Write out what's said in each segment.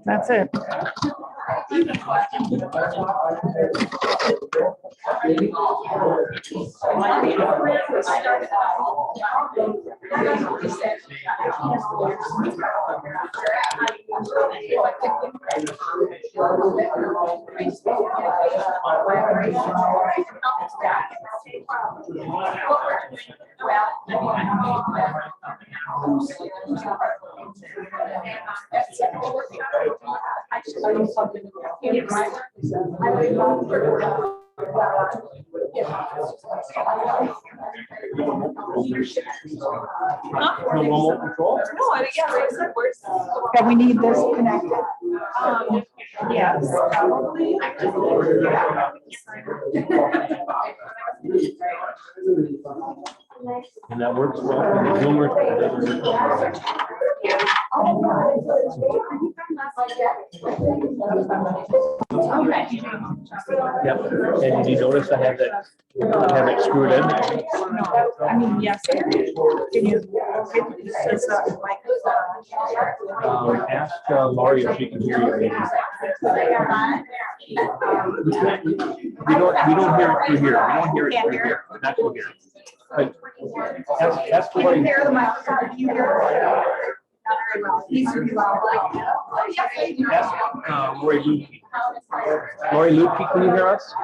That's it. Yeah, we need this connected. Yes. And that works well for the Zoomers, but it doesn't work. Yep. And did you notice I have it screwed in? No, I mean, yes. Can you? It's Ask Laurie if she can hear you. We don't hear it through here. We don't hear it through here. Not through here. But ask Laurie. hear the microphone. You hear it? Ask Lori Lutke. Lori Lutke, can you hear us?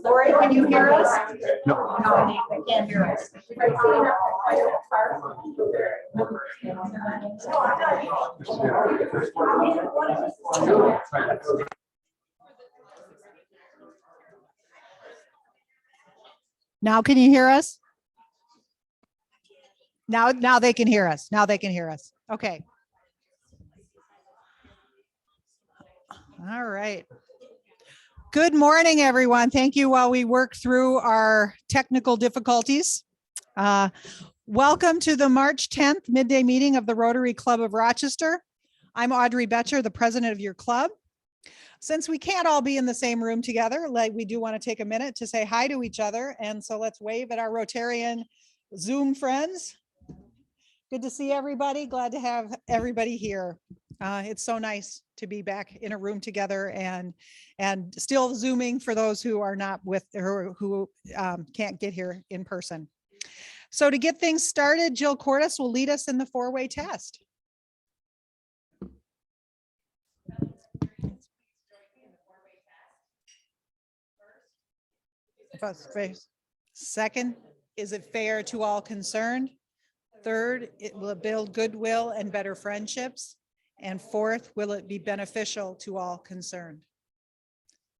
Lori, can you hear us? No. No, I can't hear us. Now can you hear us? Now they can hear us. Now they can hear us. Okay. All right. Good morning, everyone. Thank you while we work through our technical difficulties. Welcome to the March 10th midday meeting of the Rotary Club of Rochester. I'm Audrey Betcher, the president of your club. Since we can't all be in the same room together, we do want to take a minute to say hi to each other. And so let's wave at our Rotarian Zoom friends. Good to see everybody. Glad to have everybody here. It's so nice to be back in a room together and still Zooming for those who are not with or who can't get here in person. So to get things started, Jill Cordes will lead us in the four-way test. Second, is it fair to all concerned? Third, it will build goodwill and better friendships. And fourth, will it be beneficial to all concerned?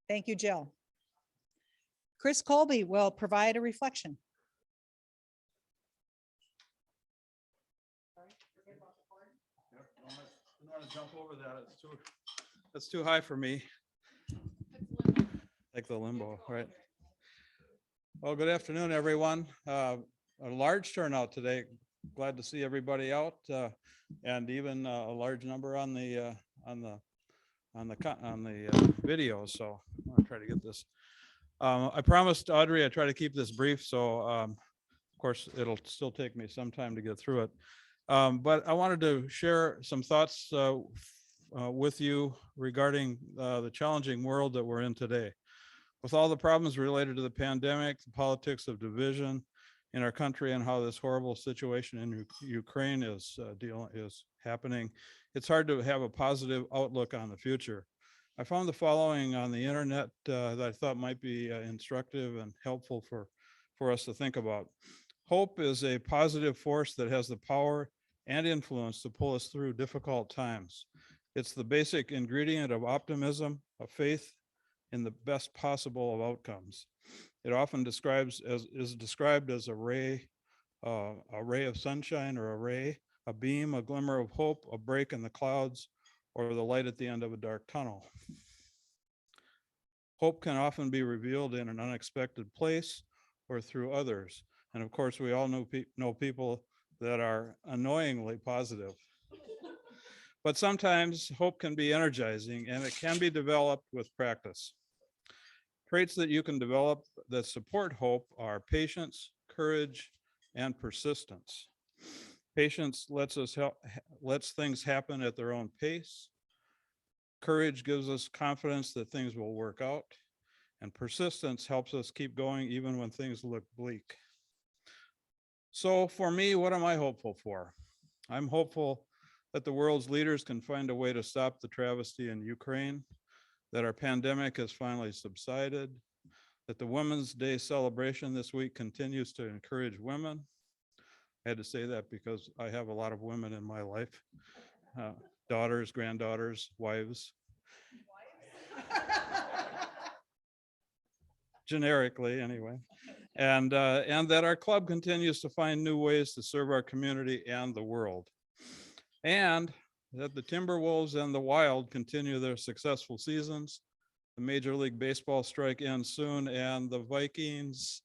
Thank you, Jill. Chris Colby will provide a reflection. I want to jump over that. That's too high for me. Like the limbo, right? Well, good afternoon, everyone. A large turnout today. Glad to see everybody out, and even a large number on the video. So I'm going to try to get this. I promised Audrey I'd try to keep this brief. So of course it'll still take me some time to get through it. But I wanted to share some thoughts with you regarding the challenging world that we're in today. With all the problems related to the pandemic, the politics of division in our country, and how this horrible situation in Ukraine is happening, it's hard to have a positive outlook on the future. I found the following on the internet that I thought might be instructive and helpful for us to think about. Hope is a positive force that has the power and influence to pull us through difficult times. It's the basic ingredient of optimism, of faith in the best possible of outcomes. It often is described as a ray of sunshine, or a beam, a glimmer of hope, a break in the clouds, or the light at the end of a dark tunnel. Hope can often be revealed in an unexpected place or through others. And of course, we all know people that are annoyingly positive. But sometimes hope can be energizing and it can be developed with practice. Traits that you can develop that support hope are patience, courage, and persistence. Patience lets things happen at their own pace. Courage gives us confidence that things will work out. And persistence helps us keep going even when things look bleak. So for me, what am I hopeful for? I'm hopeful that the world's leaders can find a way to stop the travesty in Ukraine, that our pandemic has finally subsided, that the Women's Day celebration this week continues to encourage women. I had to say that because I have a lot of women in my life, daughters, granddaughters, wives. Generically, anyway. And that our club continues to find new ways to serve our community and the world. And that the Timberwolves and the Wild continue their successful seasons. The Major League Baseball strike ends soon, and the Vikings,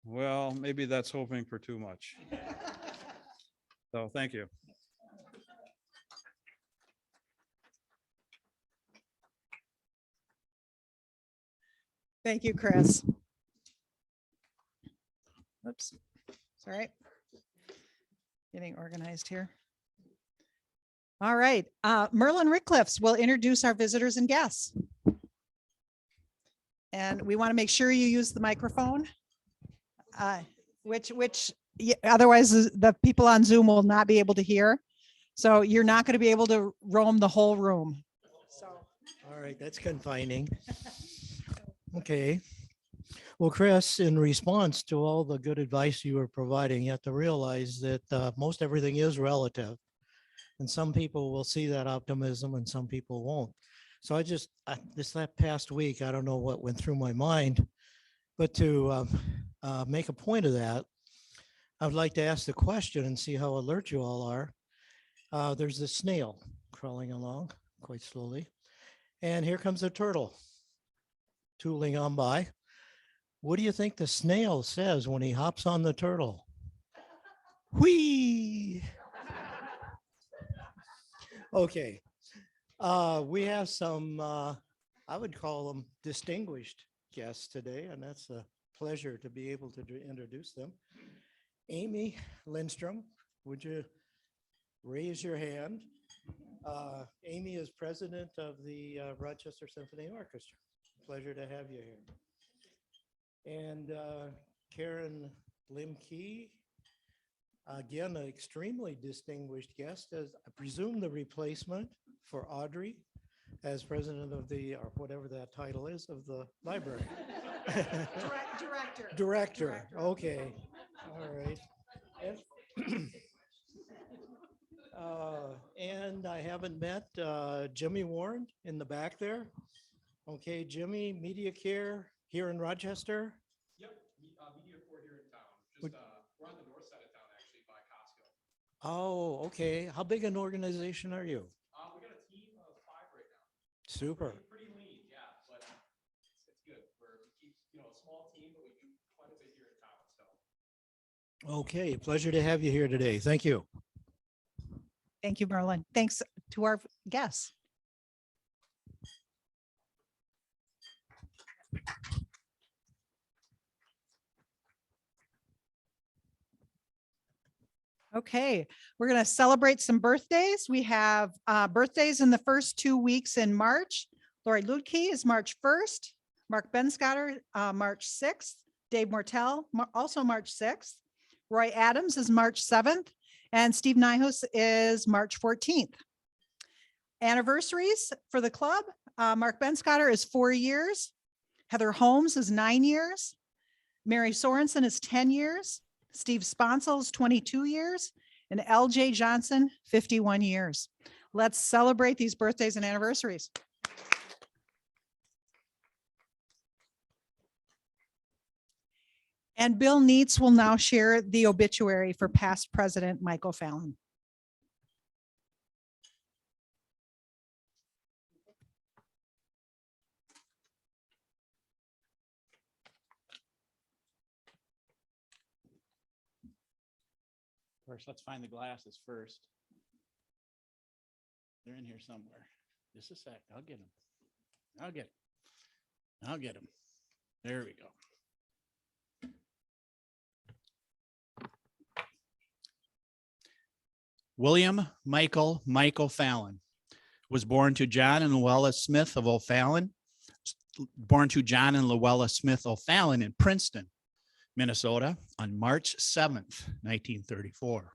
well, maybe that's hoping for too much. So thank you. Thank you, Chris. Oops, sorry. Getting organized here. All right, Merlin Rickliffs will introduce our visitors and guests. And we want to make sure you use the microphone, which otherwise the people on Zoom will not be able to hear. So you're not going to be able to roam the whole room. So. All right, that's confining. Okay. Well, Chris, in response to all the good advice you were providing, you have to realize that most everything is relative. And some people will see that optimism and some people won't. So that past week, I don't know what went through my mind, but to make a point of that, I would like to ask the question and see how alert you all are. There's this snail crawling along quite slowly. And here comes a turtle tooling on by. What do you think the snail says when he hops on the turtle? Whee! Okay. We have some, I would call them distinguished guests today, and that's a pleasure to be able to introduce them. Amy Lindstrom, would you raise your hand? Amy is president of the Rochester Symphony Orchestra. Pleasure to have you here. And Karen Limkey, again, an extremely distinguished guest, as I presume the replacement for Audrey as president of the, or whatever that title is, of the library. Director. Okay. All right. And I haven't met Jimmy Warren in the back there. Okay, Jimmy, Media Care here in Rochester. Yep, Media Care here in town. Just we're on the north side of town, actually, by Costco. Oh, okay. How big an organization are you? We got a team of 5 right now. Super. Pretty lean, yeah, but it's good. We keep, a small team, but we do quite a bit here in town. So. Okay, pleasure to have you here today. Thank you. Thank you, Merlin. Thanks to our guests. Okay, we're going to celebrate some birthdays. We have birthdays in the first 2 weeks in March. Lori Ludke is March 1st. Mark Benscotter, March 6th. Dave Mortel, also March 6th. Roy Adams is March 7th. And Steve Nyhus is March 14th. Anniversaries for the club. Mark Benscotter is 4 years. Heather Holmes is 9 years. Mary Sorensen is 10 years. Steve Sponsel is 22 years. And LJ Johnson, 51 years. Let's celebrate these birthdays and anniversaries. And Bill Neitz will now share the obituary for past President Michael Fallon. First, let's find the glasses first. They're in here somewhere. Just a sec. I'll get them. I'll get 'em. I'll get them. There we go. William Michael Fallon was born to John and Luella Smith of O'Fallon, in Princeton, Minnesota on March 7th, 1934.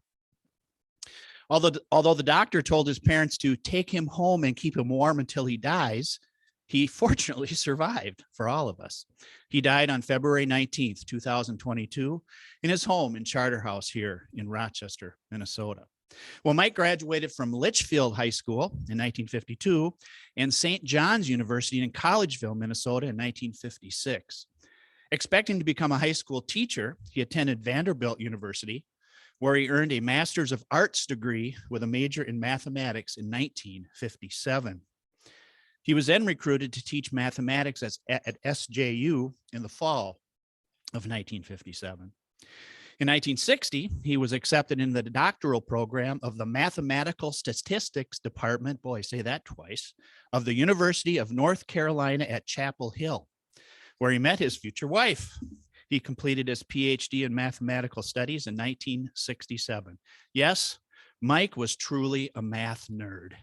Although the doctor told his parents to take him home and keep him warm until he dies, he fortunately survived for all of us. He died on February 19th, 2022 in his home in Charterhouse here in Rochester, Minnesota. Well, Mike graduated from Litchfield High School in 1952 and St. John's University in Collegeville, Minnesota in 1956. Expecting to become a high school teacher, he attended Vanderbilt University, where he earned a Master's of Arts degree with a major in mathematics in 1957. He was then recruited to teach mathematics at SJU in the fall of 1957. In 1960, he was accepted in the doctoral program of the Mathematical Statistics Department, boy, say that twice, of the University of North Carolina at Chapel Hill, where he met his future wife. He completed his PhD in mathematical studies in 1967. Yes, Mike was truly a math nerd.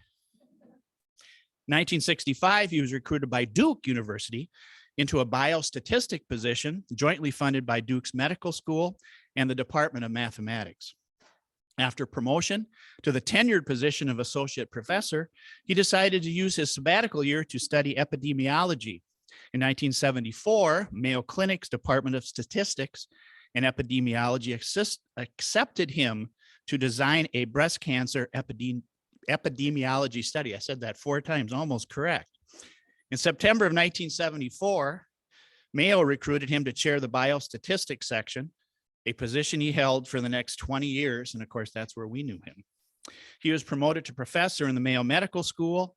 1965, he was recruited by Duke University into a biostatistic position jointly funded by Duke's Medical School and the Department of Mathematics. After promotion to the tenured position of associate professor, he decided to use his sabbatical year to study epidemiology. In 1974, Mayo Clinic's Department of Statistics and Epidemiology accepted him to design a breast cancer epidemiology study. I said that 4 times, almost correct. In September of 1974, Mayo recruited him to chair the biostatistics section, a position he held for the next 20 years. And of course, that's where we knew him. He was promoted to professor in the Mayo Medical School,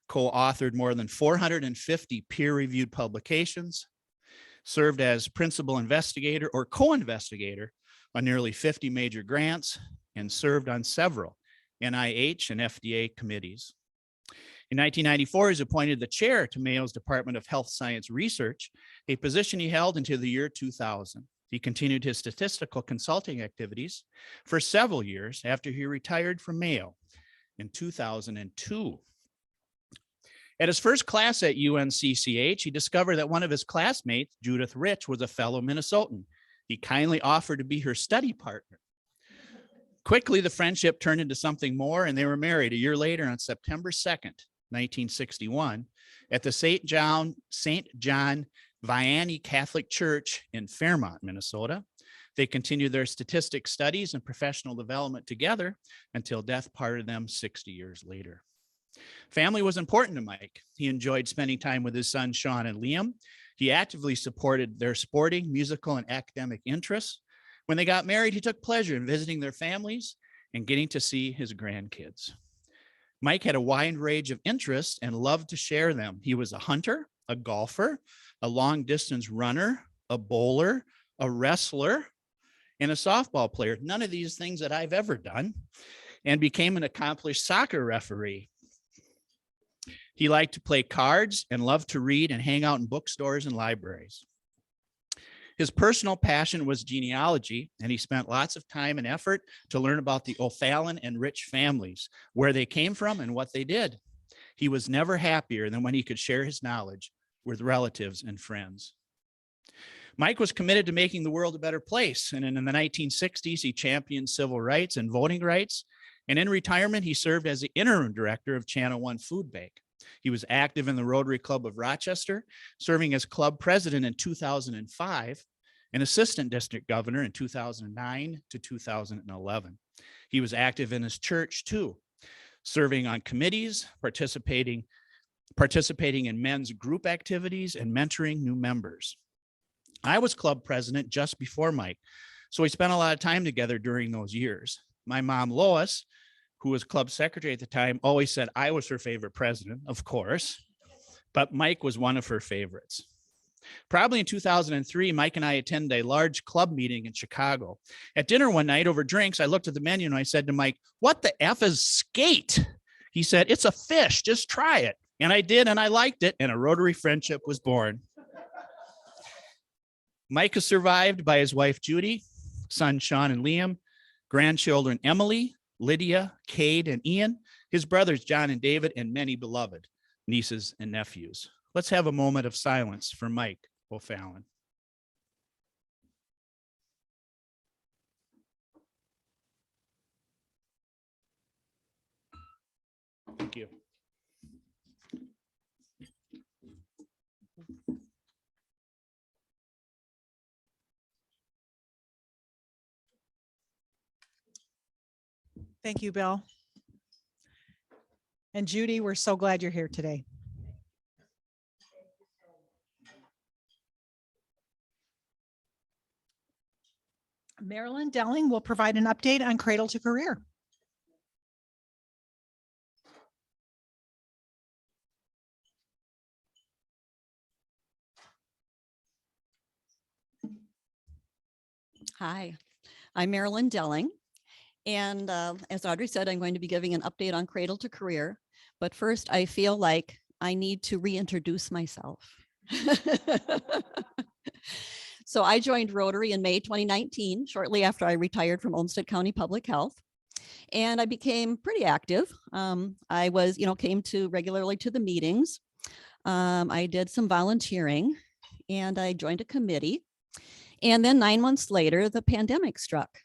co-authored more than 450 peer-reviewed publications, served as principal investigator or co-investigator on nearly 50 major grants, and served on several NIH and FDA committees. In 1994, he was appointed the chair to Mayo's Department of Health Science Research, a position he held until the year 2000. He continued his statistical consulting activities for several years after he retired from Mayo in 2002. At his first class at UNCCH, he discovered that one of his classmates, Judith Rich, was a fellow Minnesotan. He kindly offered to be her study partner. Quickly, the friendship turned into something more, and they were married a year later on September 2nd, 1961, at the St. John Vianney Catholic Church in Fairmont, Minnesota. They continued their statistics studies and professional development together until death parted them 60 years later. Family was important to Mike. He enjoyed spending time with his sons, Sean and Liam. He actively supported their sporting, musical, and academic interests. When they got married, he took pleasure in visiting their families and getting to see his grandkids. Mike had a wide range of interests and loved to share them. He was a hunter, a golfer, a long-distance runner, a bowler, a wrestler, and a softball player. None of these things that I've ever done, and became an accomplished soccer referee. He liked to play cards and loved to read and hang out in bookstores and libraries. His personal passion was genealogy, and he spent lots of time and effort to learn about the O'Fallon and Rich families, where they came from and what they did. He was never happier than when he could share his knowledge with relatives and friends. Mike was committed to making the world a better place, and in the 1960s, he championed civil rights and voting rights, and in retirement, he served as the interim director of Channel One Food Bank. He was active in the Rotary Club of Rochester, serving as club president in 2005 and assistant district governor in 2009 to 2011. He was active in his church too, serving on committees, participating in men's group activities, and mentoring new members. I was club president just before Mike, so we spent a lot of time together during those years. My mom, Lois, who was club secretary at the time, always said I was her favorite president, of course, but Mike was one of her favorites. Probably in 2003, Mike and I attended a large club meeting in Chicago. At dinner one night over drinks, I looked at the menu and I said to Mike, "What the F is skate?" He said, "It's a fish, just try it." And I did, and I liked it, and a Rotary friendship was born. Mike is survived by his wife, Judy, son, Sean and Liam, grandchildren, Emily, Lydia, Cade, and Ian, his brothers, John and David, and many beloved nieces and nephews. Let's have a moment of silence for Mike O'Fallon. Thank you. Thank you, Bill. And Judy, we're so glad you're here today. Marilyn Delling will provide an update on Cradle to Career. Hi, I'm Marilyn Delling. And as Audrey said, I'm going to be giving an update on Cradle to Career. But first, I feel like I need to reintroduce myself. So I joined Rotary in May 2019, shortly after I retired from Olmsted County Public Health. And I became pretty active. I was, came to regularly to the meetings. I did some volunteering and I joined a committee. And then 9 months later, the pandemic struck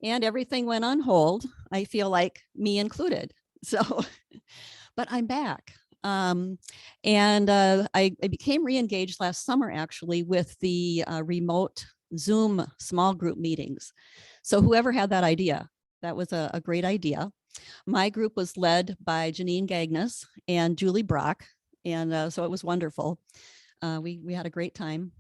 and everything went on hold. I feel like me included. So, but I'm back. I became re-engaged last summer, actually, with the remote Zoom small group meetings. So whoever had that idea, that was a great idea. My group was led by Janine Gagnes and Julie Brock. And so it was wonderful. We had a great time.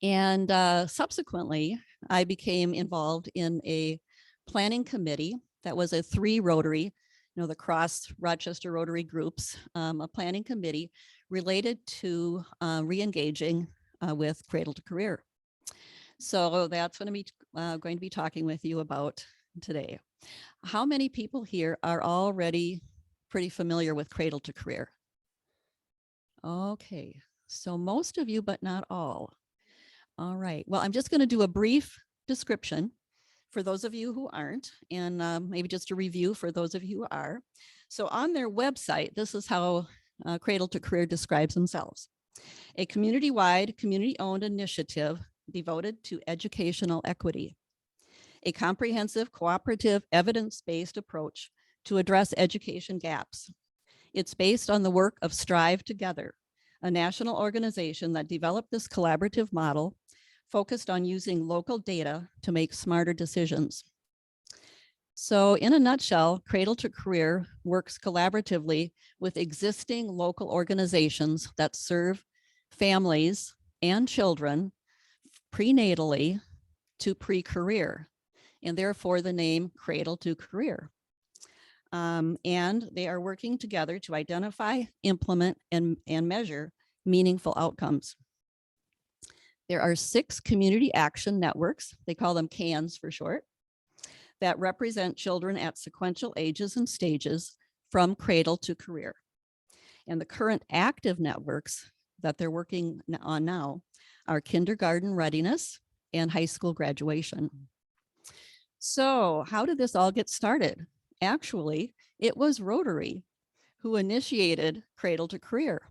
And subsequently, I became involved in a planning committee that was a 3 Rotary, the cross Rochester Rotary groups, a planning committee related to re-engaging with Cradle to Career. So that's what I'm going to be talking with you about today. How many people here are already pretty familiar with Cradle to Career? Okay, so most of you, but not all. All right, well, I'm just going to do a brief description for those of you who aren't, and maybe just a review for those of you who are. So on their website, this is how Cradle to Career describes themselves. A community-wide, community-owned initiative devoted to educational equity. A comprehensive, cooperative, evidence-based approach to address education gaps. It's based on the work of Strive Together, a national organization that developed this collaborative model focused on using local data to make smarter decisions. So in a nutshell, Cradle to Career works collaboratively with existing local organizations that serve families and children prenatally to pre-career, and therefore the name Cradle to Career. And they are working together to identify, implement, and measure meaningful outcomes. There are 6 community action networks, they call them CANs for short, that represent children at sequential ages and stages from cradle to career. And the current active networks that they're working on now are kindergarten readiness and high school graduation. So how did this all get started? Actually, it was Rotary who initiated Cradle to Career.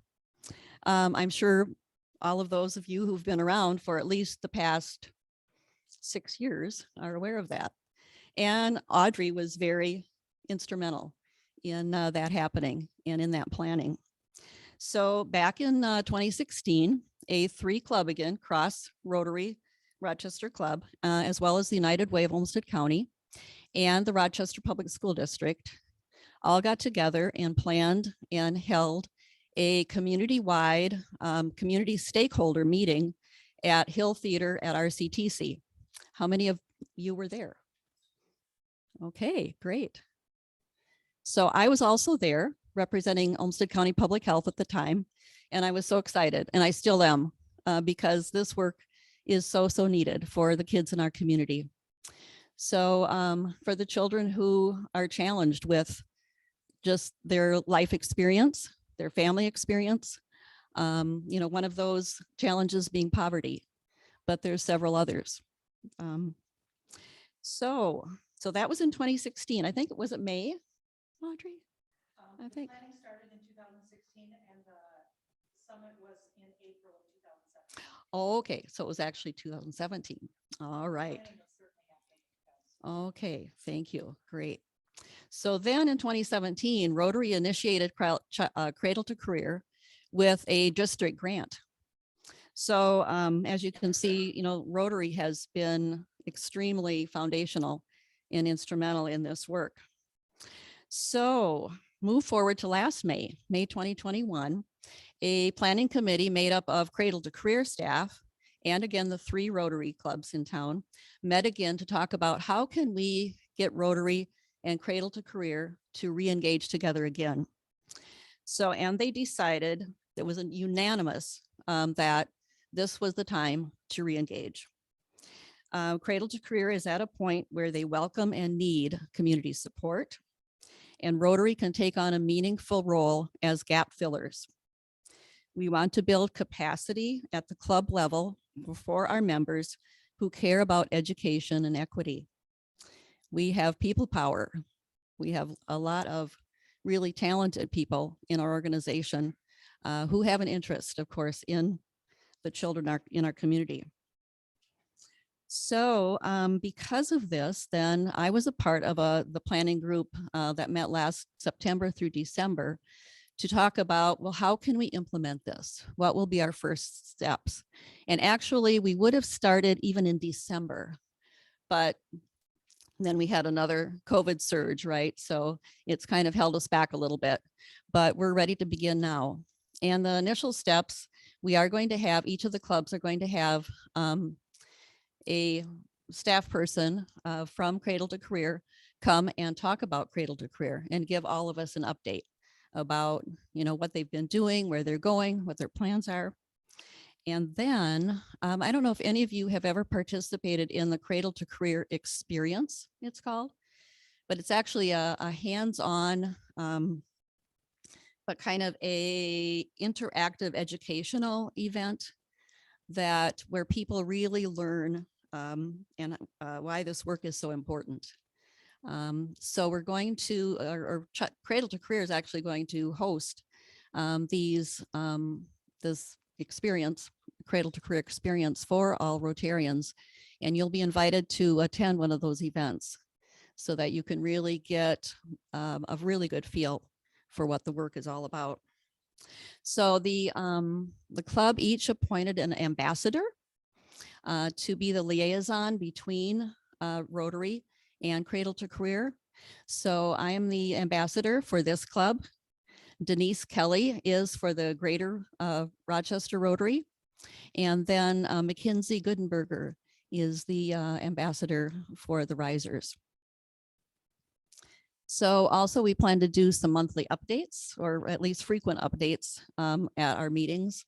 I'm sure all of those of you who've been around for at least the past 6 years are aware of that. And Audrey was very instrumental in that happening and in that planning. So back in 2016, a 3 club again, Cross Rotary Rochester Club, as well as the United Way of Olmsted County and the Rochester Public School District all got together and planned and held a community-wide community stakeholder meeting at Hill Theater at RCTC. How many of you were there? Okay, great. So I was also there representing Olmsted County Public Health at the time, and I was so excited, and I still am, because this work is so needed for the kids in our community. So for the children who are challenged with just their life experience, their family experience. One of those challenges being poverty, but there's several others. So that was in 2016. I think it was May, Audrey? I think. Planning started in 2016 and the summit was in April of 2017. Okay, so it was actually 2017. All right. Okay, thank you. Great. So then in 2017, Rotary initiated Cradle to Career with a district grant. So as you can see, Rotary has been extremely foundational and instrumental in this work. So move forward to last May 2021, a planning committee made up of Cradle to Career staff and again, the 3 Rotary clubs in town met again to talk about how can we get Rotary and Cradle to Career to re-engage together again. So, and they decided, it was unanimous that this was the time to re-engage. Cradle to Career is at a point where they welcome and need community support, and Rotary can take on a meaningful role as gap fillers. We want to build capacity at the club level for our members who care about education and equity. We have people power. We have a lot of really talented people in our organization who have an interest, of course, in the children in our community. So because of this, then I was a part of the planning group that met last September through December to talk about, well, how can we implement this? What will be our first steps? And actually, we would have started even in December, but then we had another COVID surge, right? So it's kind of held us back a little bit, but we're ready to begin now. And the initial steps, we are going to have, each of the clubs are going to have a staff person from Cradle to Career come and talk about Cradle to Career and give all of us an update about, what they've been doing, where they're going, what their plans are. And then I don't know if any of you have ever participated in the Cradle to Career experience, it's called, but it's actually a hands-on, but kind of a interactive educational event where people really learn and why this work is so important. So we're going to, Cradle to Career is actually going to host this experience, Cradle to Career experience for all Rotarians, and you'll be invited to attend one of those events so that you can really get a really good feel for what the work is all about. So the club each appointed an ambassador to be the liaison between Rotary and Cradle to Career. So I am the ambassador for this club. Denise Kelly is for the Greater Rochester Rotary. And then Mackenzie Goodenberger is the ambassador for the Risers. So also we plan to do some monthly updates, or at least frequent updates at our meetings.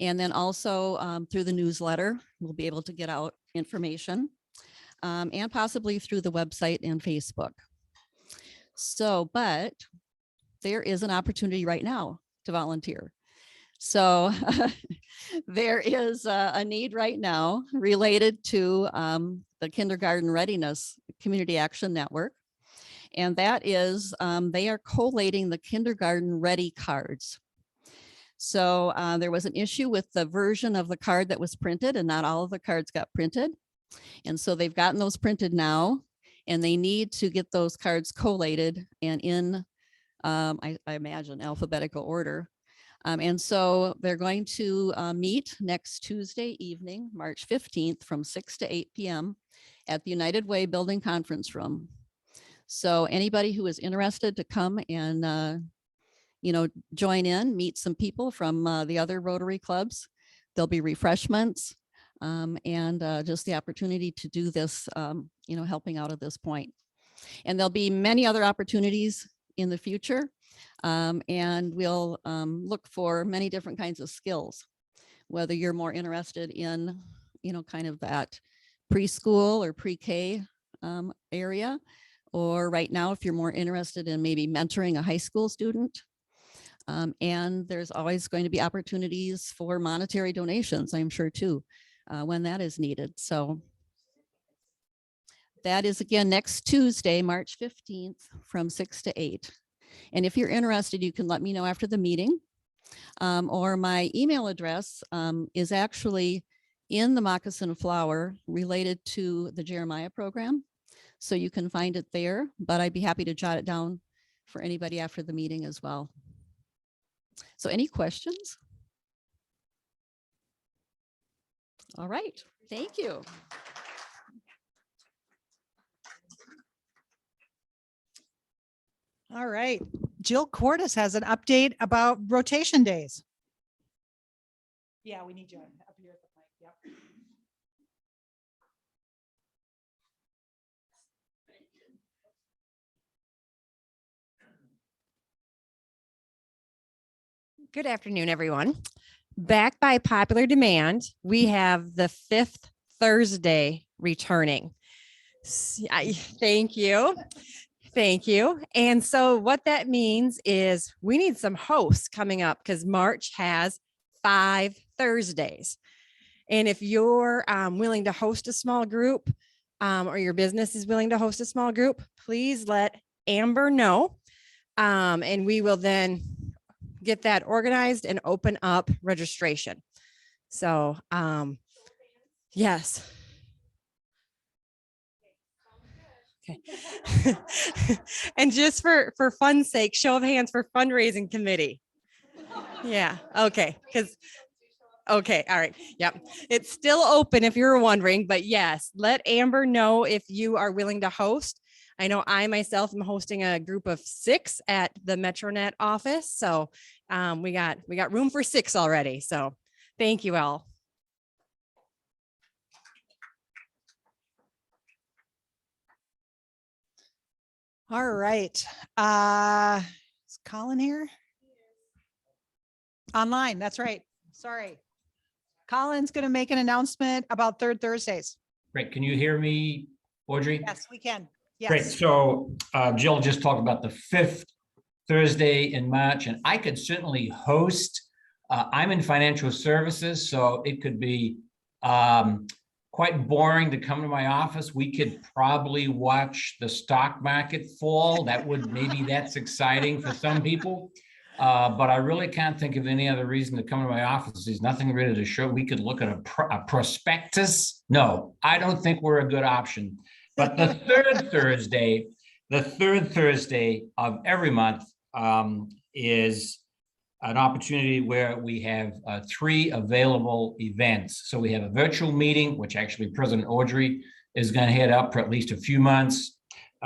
And then also through the newsletter, we'll be able to get out information and possibly through the website and Facebook. So, but there is an opportunity right now to volunteer. So there is a need right now related to the Kindergarten Readiness Community Action Network. And that is, they are collating the kindergarten ready cards. So there was an issue with the version of the card that was printed, and not all of the cards got printed. And so they've gotten those printed now, and they need to get those cards collated and in, I imagine, alphabetical order. And so they're going to meet next Tuesday evening, March 15th from 6 to 8 p.m. at the United Way Building Conference Room. So anybody who is interested to come and, join in, meet some people from the other Rotary clubs. There'll be refreshments and just the opportunity to do this, helping out at this point. And there'll be many other opportunities in the future. And we'll look for many different kinds of skills, whether you're more interested in, kind of that preschool or pre-K area, or right now, if you're more interested in maybe mentoring a high school student. And there's always going to be opportunities for monetary donations, I'm sure too, when that is needed. So that is again next Tuesday, March 15th from 6 to 8. And if you're interested, you can let me know after the meeting. Or my email address is actually in the Moccasin Flower related to the Jeremiah program. So you can find it there, but I'd be happy to jot it down for anybody after the meeting as well. So any questions? All right, thank you. All right. Jill Cordes has an update about rotation days. Yeah, we need you up here at the mic. Yep. Good afternoon, everyone. Back by popular demand, we have the 5th Thursday returning. Thank you. Thank you. And so what that means is we need some hosts coming up because March has 5 Thursdays. And if you're willing to host a small group or your business is willing to host a small group, please let Amber know. And we will then get that organized and open up registration. So, yes. Okay. And just for fun's sake, show of hands for fundraising committee. Yeah. Okay. Okay. All right. Yep. It's still open if you're wondering, but yes, let Amber know if you are willing to host. I know I myself am hosting a group of 6 at the MetroNet office. So we got room for 6 already. So thank you all. All right. Is Colin here? Online, that's right. Sorry. Colin's going to make an announcement about third Thursdays. Great. Can you hear me, Audrey? Yes, we can. Great. Yes. So Jill just talked about the 5th Thursday in March, and I could certainly host. I'm in financial services, so it could be quite boring to come to my office. We could probably watch the stock market fall. That's exciting for some people. But I really can't think of any other reason to come to my office. There's nothing really to show. We could look at a prospectus. No, I don't think we're a good option. But the third Thursday of every month is an opportunity where we have 3 available events. So we have a virtual meeting, which actually President Audrey is going to head up for at least a few months.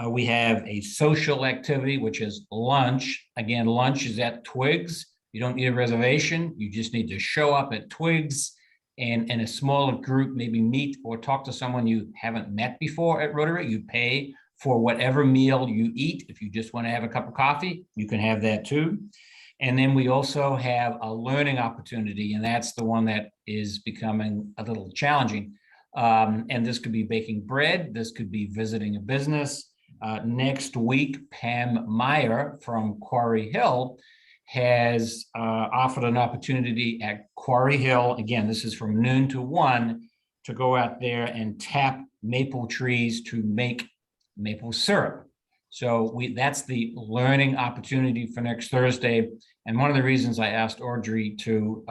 We have a social activity, which is lunch. Again, lunch is at Twigs. You don't need a reservation. You just need to show up at Twigs and in a smaller group, maybe meet or talk to someone you haven't met before at Rotary. You pay for whatever meal you eat. If you just want to have a cup of coffee, you can have that too. And then we also have a learning opportunity, and that's the one that is becoming a little challenging. And this could be baking bread. This could be visiting a business. Next week, Pam Meyer from Quarry Hill has offered an opportunity at Quarry Hill. Again, this is from noon to 1 to go out there and tap maple trees to make maple syrup. So that's the learning opportunity for next Thursday. And one of the reasons I asked Audrey to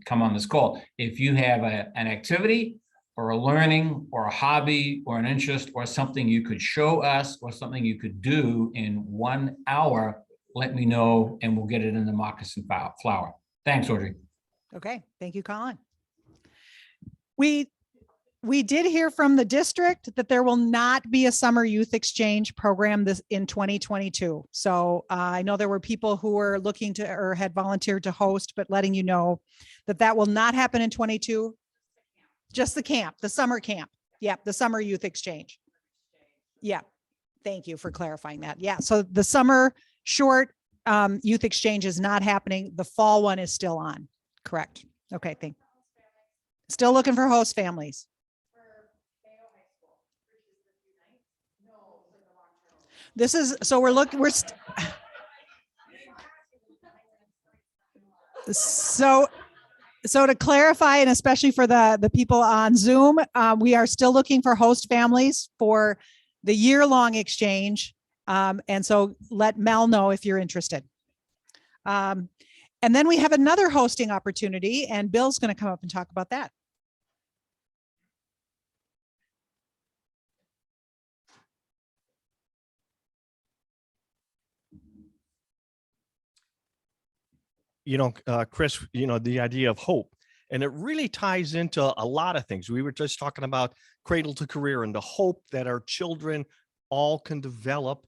come on this call, if you have an activity or a learning or a hobby or an interest or something you could show us or something you could do in 1 hour, let me know and we'll get it in the Moccasin Flower. Thanks, Audrey. Okay. Thank you, Colin. We did hear from the district that there will not be a summer youth exchange program this in 2022. So I know there were people who were looking to or had volunteered to host, but letting you know that will not happen in 22. Just the camp, the summer camp. Yep, the summer youth exchange. Yeah, thank you for clarifying that. Yeah, so the summer short youth exchange is not happening. The fall one is still on. Correct. Okay, thank you. Still looking for host families. This is, so we're looking, so to clarify, and especially for the people on Zoom, we are still looking for host families for the year-long exchange. And so let Mel know if you're interested. And then we have another hosting opportunity, and Bill's going to come up and talk about that. Chris, the idea of hope, and it really ties into a lot of things. We were just talking about cradle to career and the hope that our children all can develop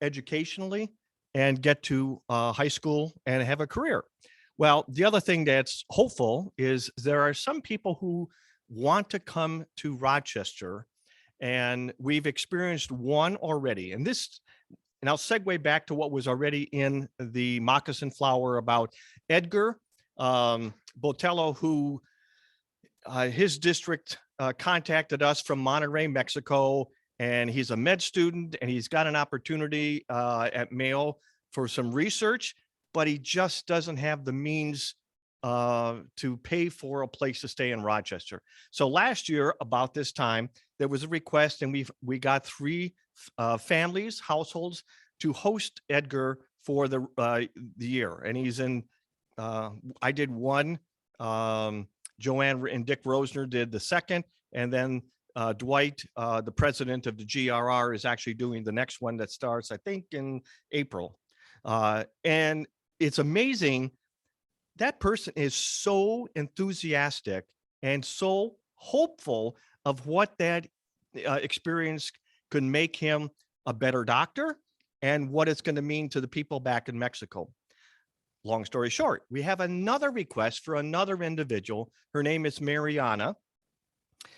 educationally and get to high school and have a career. Well, the other thing that's hopeful is there are some people who want to come to Rochester, and we've experienced one already. And I'll segue back to what was already in the Moccasin Flower about Edgar Botello, who his district contacted us from Monterrey, Mexico, and he's a med student, and he's got an opportunity at Mayo for some research, but he just doesn't have the means to pay for a place to stay in Rochester. So last year, about this time, there was a request, and we got 3 households to host Edgar for the year. And he's in, I did one, Joanne and Dick Rosner did the second, and then Dwight, the president of the GRR, is actually doing the next one that starts, I think, in April. And it's amazing. That person is so enthusiastic and so hopeful of what that experience could make him a better doctor and what it's going to mean to the people back in Mexico. Long story short, we have another request for another individual. Her name is Mariana.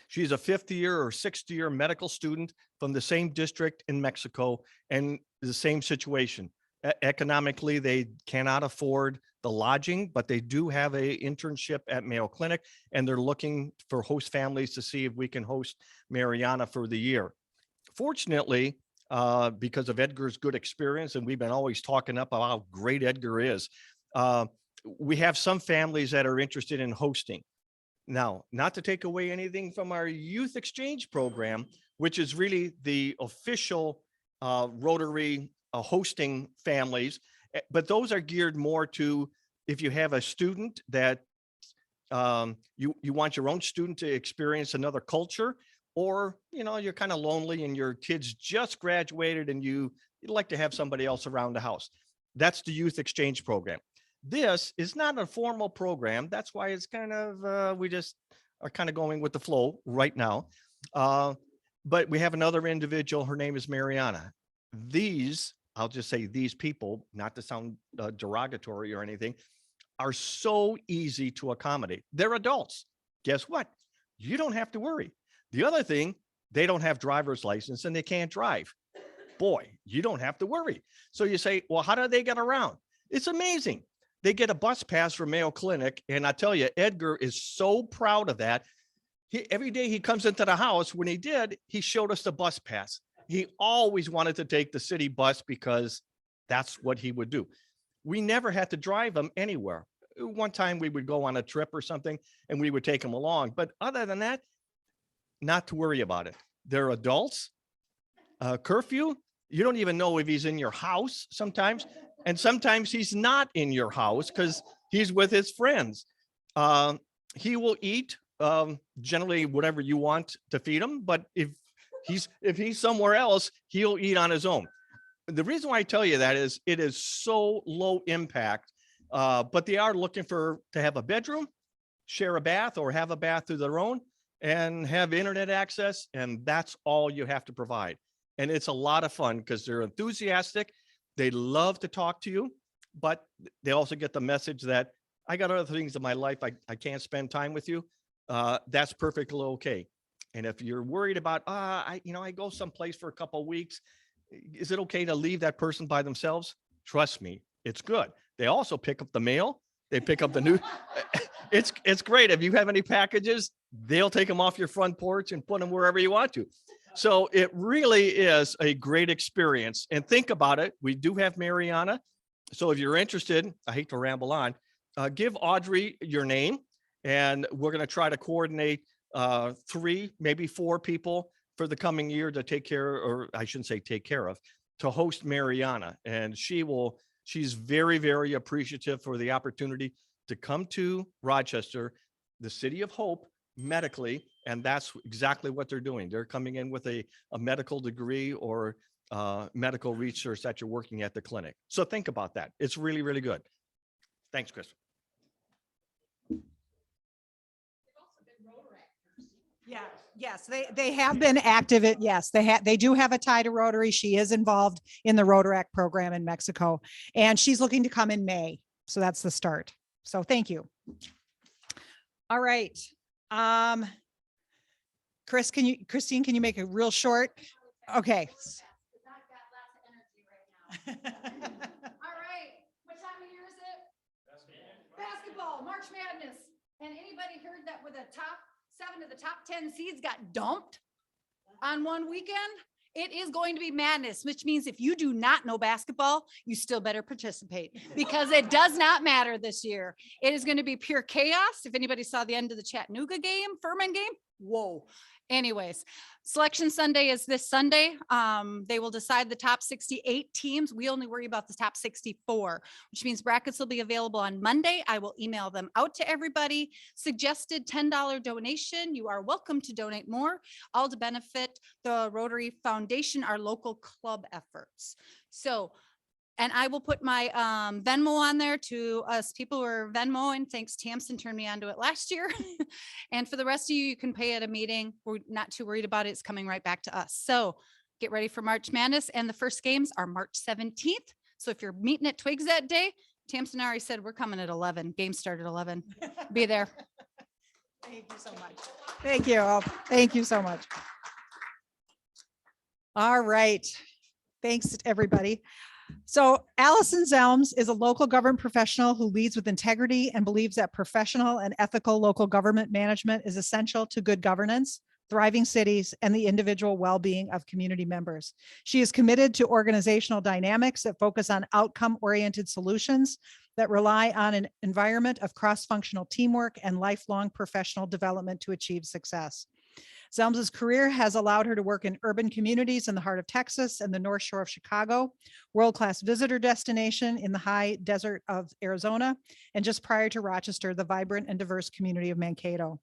She's a 5th year or 6th year medical student from the same district in Mexico, and the same situation. Economically, they cannot afford the lodging, but they do have a internship at Mayo Clinic, and they're looking for host families to see if we can host Mariana for the year. Fortunately, because of Edgar's good experience, and we've been always talking up about how great Edgar is, we have some families that are interested in hosting. Now, not to take away anything from our youth exchange program, which is really the official Rotary hosting families, but those are geared more to if you have a student that you want your own student to experience another culture, or you're kind of lonely and your kids just graduated and you'd like to have somebody else around the house. That's the youth exchange program. This is not a formal program. That's why it's kind of we just are kind of going with the flow right now. But we have another individual. Her name is Mariana. I'll just say these people, not to sound derogatory or anything, are so easy to accommodate. They're adults. Guess what? You don't have to worry. The other thing, they don't have driver's license and they can't drive. Boy, you don't have to worry. So you say, well, how do they get around? It's amazing. They get a bus pass from Mayo Clinic. And I tell you, Edgar is so proud of that. Every day he comes into the house, when he did, he showed us the bus pass. He always wanted to take the city bus because that's what he would do. We never had to drive him anywhere. One time we would go on a trip or something and we would take him along. But other than that, not to worry about it. They're adults. Curfew, you don't even know if he's in your house sometimes. And sometimes he's not in your house because he's with his friends. He will eat generally whatever you want to feed him. But if he's somewhere else, he'll eat on his own. The reason why I tell you that is it is so low impact, but they are looking to have a bedroom, share a bath, or have a bath of their own, and have internet access. And that's all you have to provide. And it's a lot of fun because they're enthusiastic. They love to talk to you, but they also get the message that I got other things in my life. I can't spend time with you. That's perfectly okay. And if you're worried about, I go someplace for a couple of weeks, is it okay to leave that person by themselves? Trust me, it's good. They also pick up the mail. They pick up the new. It's great. If you have any packages, they'll take them off your front porch and put them wherever you want to. So it really is a great experience. And think about it. We do have Mariana. So if you're interested, I hate to ramble on, give Audrey your name, and we're going to try to coordinate 3, maybe 4 people for the coming year to take care, or I shouldn't say take care of, to host Mariana. And she's very, very appreciative for the opportunity to come to Rochester, the city of hope, medically. And that's exactly what they're doing. They're coming in with a medical degree or medical research that you're working at the clinic. So think about that. It's really, really good. Thanks, Chris. Yeah, yes, they have been active at, yes, they do have a tie to Rotary. She is involved in the Rotaract program in Mexico, and she's looking to come in May. So that's the start. So thank you. All right. Christine, can you make it real short? Okay. All right, what time of year is it? Basketball, March Madness. And anybody heard that with the top 7 of the top 10 seeds got dumped on one weekend? It is going to be madness, which means if you do not know basketball, you still better participate because it does not matter this year. It is going to be pure chaos. If anybody saw the end of the Chattanooga game, Furman game, whoa. Anyways, Selection Sunday is this Sunday. They will decide the top 68 teams. We only worry about the top 64, which means brackets will be available on Monday. I will email them out to everybody. Suggested $10 donation. You are welcome to donate more, all to benefit the Rotary Foundation, our local club efforts. So, and I will put my Venmo on there to us people who are Venmoing. Thanks, Tamsin turned me onto it last year. And for the rest of you, you can pay at a meeting. We're not too worried about it. It's coming right back to us. So get ready for March Madness. And the first games are March 17th. So if you're meeting at Twigs that day, Tamsin already said we're coming at 11. Games start at 11. Be there. Thank you so much. Thank you. Thank you so much. All right. Thanks, everybody. So Allison Zelms is a local government professional who leads with integrity and believes that professional and ethical local government management is essential to good governance, thriving cities, and the individual well-being of community members. She is committed to organizational dynamics that focus on outcome-oriented solutions that rely on an environment of cross-functional teamwork and lifelong professional development to achieve success. Zelms's career has allowed her to work in urban communities in the heart of Texas and the North Shore of Chicago, world-class visitor destination in the high desert of Arizona, and just prior to Rochester, the vibrant and diverse community of Mankato.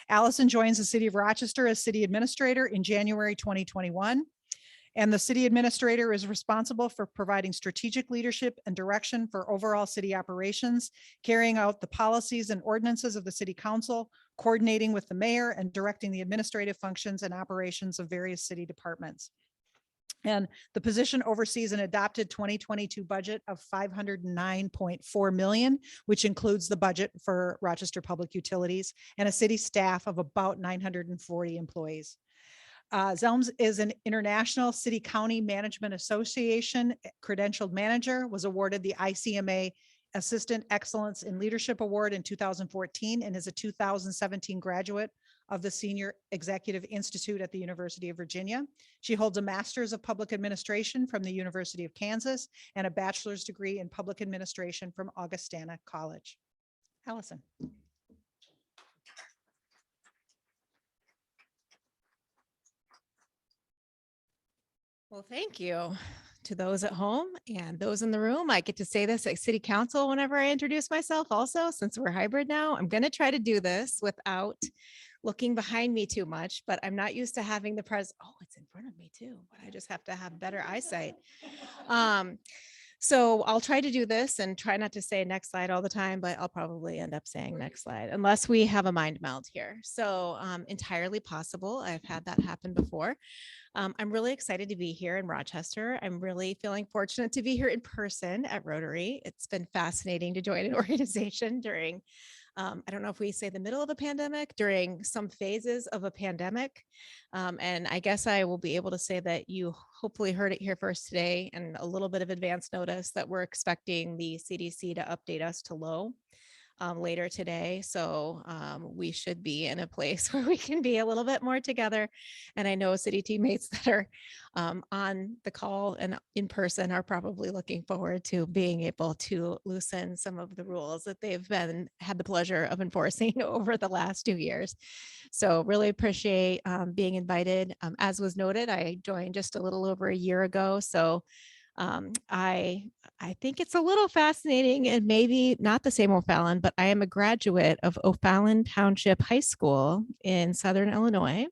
Allison joins the city of Rochester as city administrator in January 2021. And the city administrator is responsible for providing strategic leadership and direction for overall city operations, carrying out the policies and ordinances of the city council, coordinating with the mayor, and directing the administrative functions and operations of various city departments. And the position oversees an adopted 2022 budget of $509.4 million, which includes the budget for Rochester Public Utilities, and a city staff of about 940 employees. Zelms is an International City County Management Association credentialed manager, was awarded the ICMA Assistant Excellence in Leadership Award in 2014, and is a 2017 graduate of the Senior Executive Institute at the University of Virginia. She holds a master's of public administration from the University of Kansas and a bachelor's degree in public administration from Augustana College. Allison. Well, thank you to those at home and those in the room. I get to say this at City Council whenever I introduce myself also, since we're hybrid now. I'm going to try to do this without looking behind me too much, but I'm not used to having the oh, it's in front of me too, but I just have to have better eyesight. So I'll try to do this and try not to say next slide all the time, but I'll probably end up saying next slide unless we have a mind meld here. So entirely possible. I've had that happen before. I'm really excited to be here in Rochester. I'm really feeling fortunate to be here in person at Rotary. It's been fascinating to join an organization during, I don't know if we say the middle of a pandemic, during some phases of a pandemic. And I guess I will be able to say that you hopefully heard it here first today and a little bit of advance notice that we're expecting the CDC to update us to low. later today. So we should be in a place where we can be a little bit more together. And I know city teammates that are on the call and in person are probably looking forward to being able to loosen some of the rules that they've had the pleasure of enforcing over the last 2 years. So really appreciate being invited. As was noted, I joined just a little over a year ago. So I think it's a little fascinating and maybe not the same O'Fallon, but I am a graduate of O'Fallon Township High School in Southern Illinois.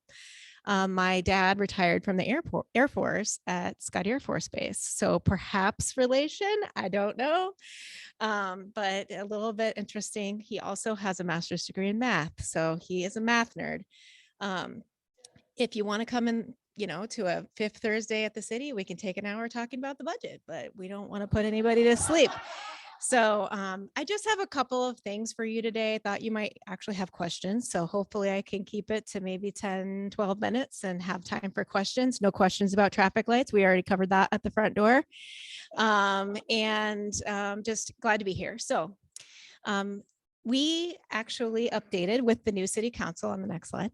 My dad retired from the Air Force at Scott Air Force Base. So perhaps relation, I don't know. But a little bit interesting. He also has a master's degree in math. So he is a math nerd. If you want to come in, to a fifth Thursday at the city, we can take an hour talking about the budget, but we don't want to put anybody to sleep. So I just have a couple of things for you today. I thought you might actually have questions. So hopefully I can keep it to maybe 10, 12 minutes and have time for questions. No questions about traffic lights. We already covered that at the front door. Just glad to be here. So we actually updated with the new city council on the next slide.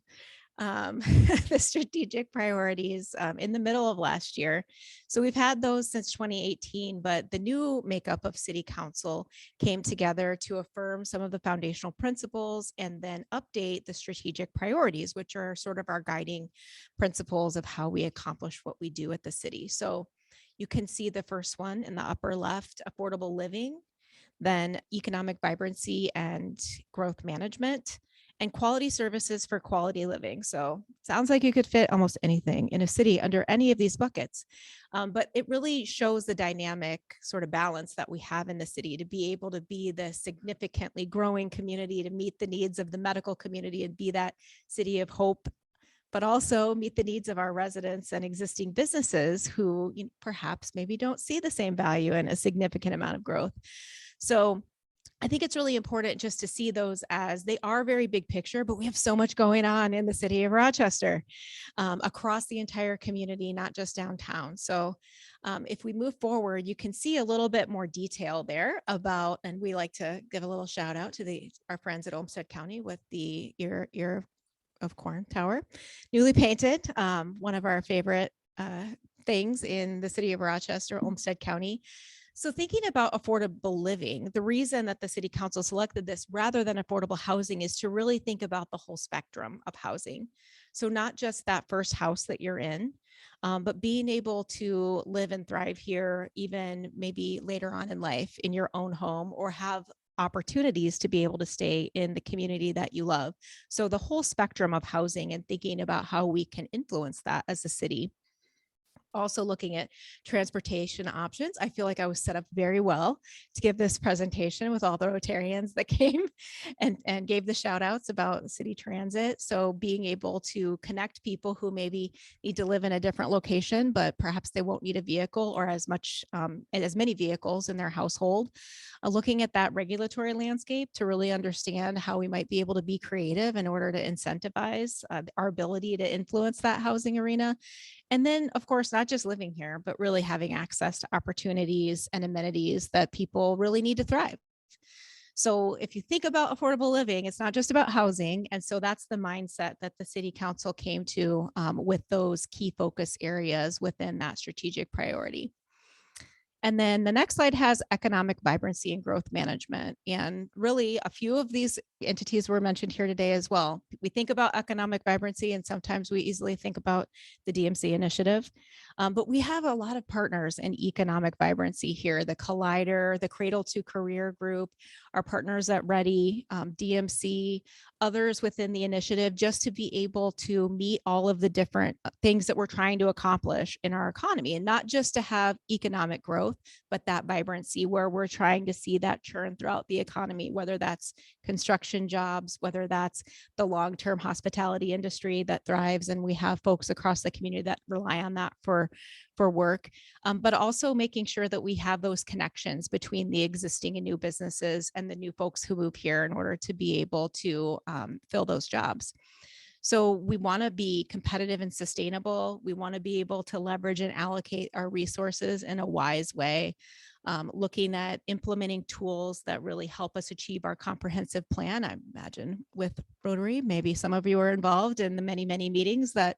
The strategic priorities in the middle of last year. So we've had those since 2018, but the new makeup of city council came together to affirm some of the foundational principles and then update the strategic priorities, which are sort of our guiding principles of how we accomplish what we do at the city. So you can see the first one in the upper left, affordable living, then economic vibrancy and growth management, and quality services for quality living. So sounds like you could fit almost anything in a city under any of these buckets. But it really shows the dynamic sort of balance that we have in the city to be able to be the significantly growing community, to meet the needs of the medical community and be that city of hope, but also meet the needs of our residents and existing businesses who perhaps maybe don't see the same value in a significant amount of growth. So I think it's really important just to see those as they are very big picture, but we have so much going on in the city of Rochester, across the entire community, not just downtown. So if we move forward, you can see a little bit more detail there about, and we like to give a little shout out to our friends at Olmsted County with the Ear of Corn Tower, newly painted, one of our favorite things in the city of Rochester, Olmsted County. So thinking about affordable living, the reason that the city council selected this rather than affordable housing is to really think about the whole spectrum of housing. So not just that first house that you're in, but being able to live and thrive here, even maybe later on in life in your own home, or have opportunities to be able to stay in the community that you love. So the whole spectrum of housing and thinking about how we can influence that as a city. Also looking at transportation options. I feel like I was set up very well to give this presentation with all the Rotarians that came and gave the shout outs about city transit. So being able to connect people who maybe need to live in a different location, but perhaps they won't need a vehicle or as many vehicles in their household. Looking at that regulatory landscape to really understand how we might be able to be creative in order to incentivize our ability to influence that housing arena. And then, of course, not just living here, but really having access to opportunities and amenities that people really need to thrive. So if you think about affordable living, it's not just about housing. And so that's the mindset that the city council came to with those key focus areas within that strategic priority. And then the next slide has economic vibrancy and growth management. And really a few of these entities were mentioned here today as well. We think about economic vibrancy and sometimes we easily think about the DMC initiative, but we have a lot of partners in economic vibrancy here. The Collider, the Cradle to Career Group, our partners at Ready, DMC, others within the initiative, just to be able to meet all of the different things that we're trying to accomplish in our economy, and not just to have economic growth, but that vibrancy where we're trying to see that churn throughout the economy, whether that's construction jobs, whether that's the long-term hospitality industry that thrives. And we have folks across the community that rely on that for work, but also making sure that we have those connections between the existing and new businesses and the new folks who move here in order to be able to fill those jobs. So we want to be competitive and sustainable. We want to be able to leverage and allocate our resources in a wise way. looking at implementing tools that really help us achieve our comprehensive plan. I imagine with Rotary, maybe some of you are involved in the many, many meetings that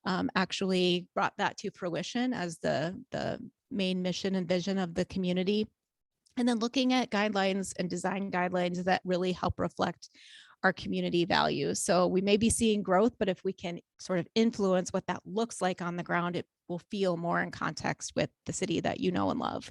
actually brought that to fruition as the main mission and vision of the community. And then looking at guidelines and design guidelines that really help reflect our community values. So we may be seeing growth, but if we can sort of influence what that looks like on the ground, it will feel more in context with the city that you know and love.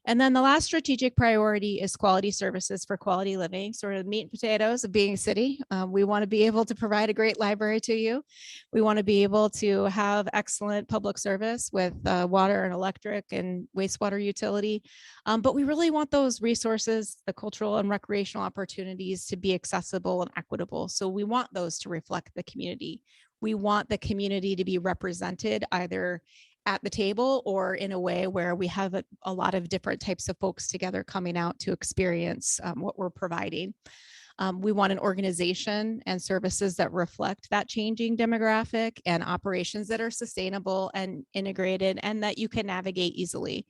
And then the last strategic priority is quality services for quality living, sort of meat and potatoes of being a city. We want to be able to provide a great library to you. We want to be able to have excellent public service with water and electric and wastewater utility. But we really want those resources, the cultural and recreational opportunities, to be accessible and equitable. So we want those to reflect the community. We want the community to be represented either at the table or in a way where we have a lot of different types of folks together coming out to experience what we're providing. We want an organization and services that reflect that changing demographic and operations that are sustainable and integrated and that you can navigate easily.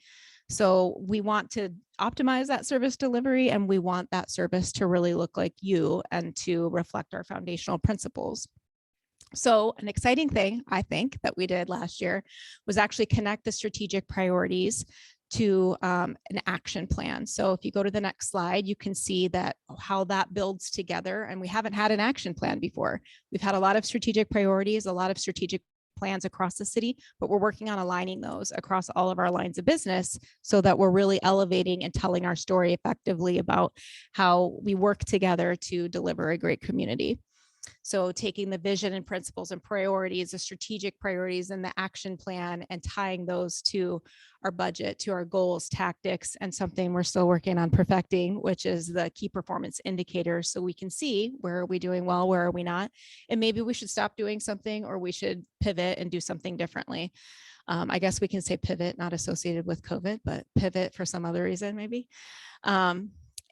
So we want to optimize that service delivery, and we want that service to really look like you and to reflect our foundational principles. So an exciting thing, I think, that we did last year was actually connect the strategic priorities to an action plan. So if you go to the next slide, you can see that how that builds together. And we haven't had an action plan before. We've had a lot of strategic priorities, a lot of strategic plans across the city, but we're working on aligning those across all of our lines of business so that we're really elevating and telling our story effectively about how we work together to deliver a great community. So taking the vision and principles and priorities, the strategic priorities and the action plan, and tying those to our budget, to our goals, tactics, and something we're still working on perfecting, which is the key performance indicators. So we can see where are we doing well, where are we not, and maybe we should stop doing something or we should pivot and do something differently. I guess we can say pivot, not associated with COVID, but pivot for some other reason, maybe.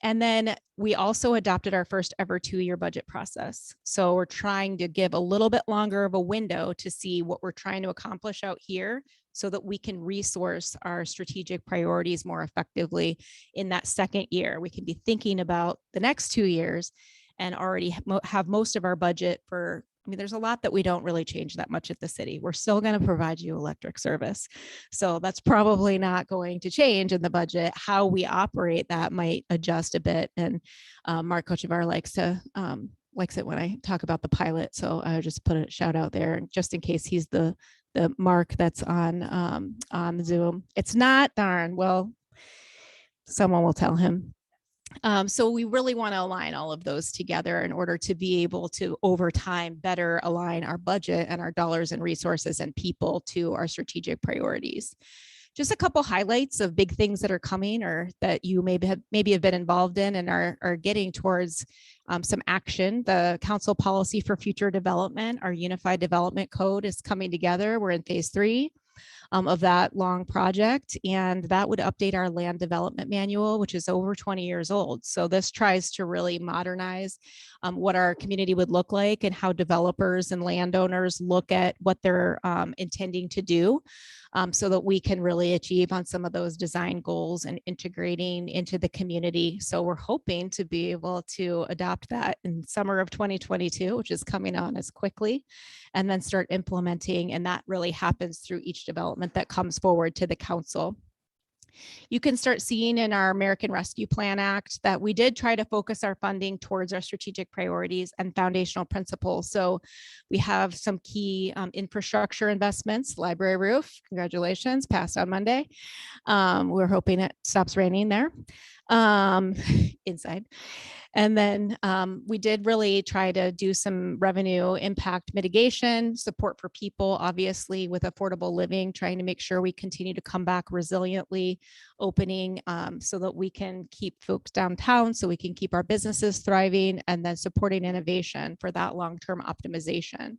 And then we also adopted our first ever 2-year budget process. So we're trying to give a little bit longer of a window to see what we're trying to accomplish out here so that we can resource our strategic priorities more effectively in that second year. We can be thinking about the next 2 years and already have most of our budget for, I mean, there's a lot that we don't really change that much at the city. We're still going to provide you electric service. So that's probably not going to change in the budget. How we operate that might adjust a bit. And Mark Kochevar likes it when I talk about the pilot. So I just put a shout out there just in case he's the Mark that's on Zoom. It's not, darn, well, someone will tell him. So we really want to align all of those together in order to be able to, over time, better align our budget and our dollars and resources and people to our strategic priorities. Just a couple highlights of big things that are coming or that you maybe have been involved in and are getting towards some action. The Council Policy for Future Development, our Unified Development Code, is coming together. We're in phase 3. Of that long project, and that would update our land development manual, which is over 20 years old. So this tries to really modernize what our community would look like and how developers and landowners look at what they're intending to do, so that we can really achieve on some of those design goals and integrating into the community. So we're hoping to be able to adopt that in summer of 2022, which is coming on as quickly, and then start implementing. And that really happens through each development that comes forward to the council. You can start seeing in our American Rescue Plan Act that we did try to focus our funding towards our strategic priorities and foundational principles. So we have some key infrastructure investments, library roof, congratulations, passed on Monday. We're hoping it stops raining there inside. And then we did really try to do some revenue impact mitigation, support for people, obviously with affordable living, trying to make sure we continue to come back resiliently, opening so that we can keep folks downtown, so we can keep our businesses thriving, and then supporting innovation for that long-term optimization.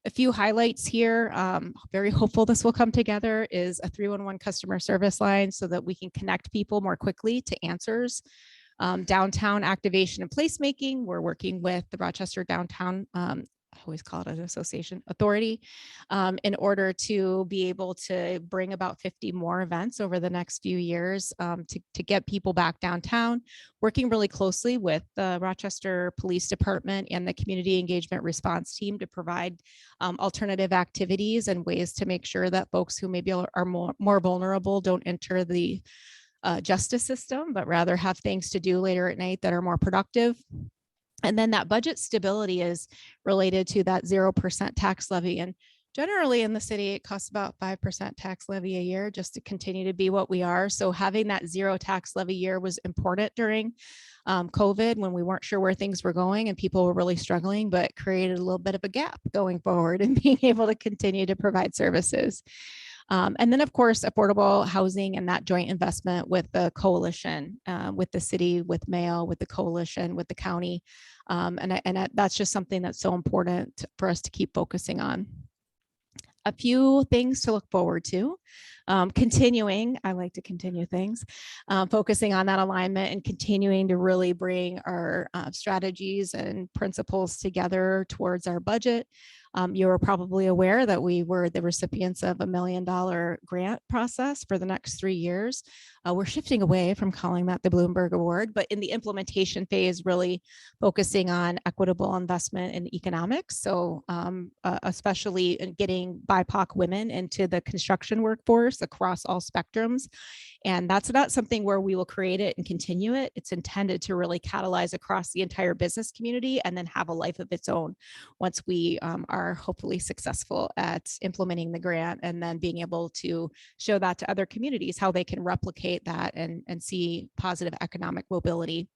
A few highlights here, very hopeful this will come together, is a 311 customer service line so that we can connect people more quickly to answers. Downtown activation and placemaking, we're working with the Rochester Downtown I always call it an association authority, in order to be able to bring about 50 more events over the next few years, to get people back downtown, working really closely with the Rochester Police Department and the Community Engagement Response Team to provide alternative activities and ways to make sure that folks who maybe are more vulnerable don't enter the justice system, but rather have things to do later at night that are more productive. And then that budget stability is related to that 0% tax levy. And generally in the city, it costs about 5% tax levy a year just to continue to be what we are. So having that 0 tax levy year was important during COVID, when we weren't sure where things were going and people were really struggling, but created a little bit of a gap going forward and being able to continue to provide services. And then, of course, affordable housing and that joint investment with the coalition, with the city, with Mayo, with the coalition, with the county. That's just something that's so important for us to keep focusing on. A few things to look forward to. Continuing, I like to continue things, focusing on that alignment and continuing to really bring our strategies and principles together towards our budget. You are probably aware that we were the recipients of $1 million grant process for the next 3 years. We're shifting away from calling that the Bloomberg Award, but in the implementation phase, really focusing on equitable investment in economics. So especially in getting BIPOC women into the construction workforce across all spectrums. And that's not something where we will create it and continue it. It's intended to really catalyze across the entire business community and then have a life of its own once we are hopefully successful at implementing the grant and then being able to show that to other communities, how they can replicate that and see positive economic mobility.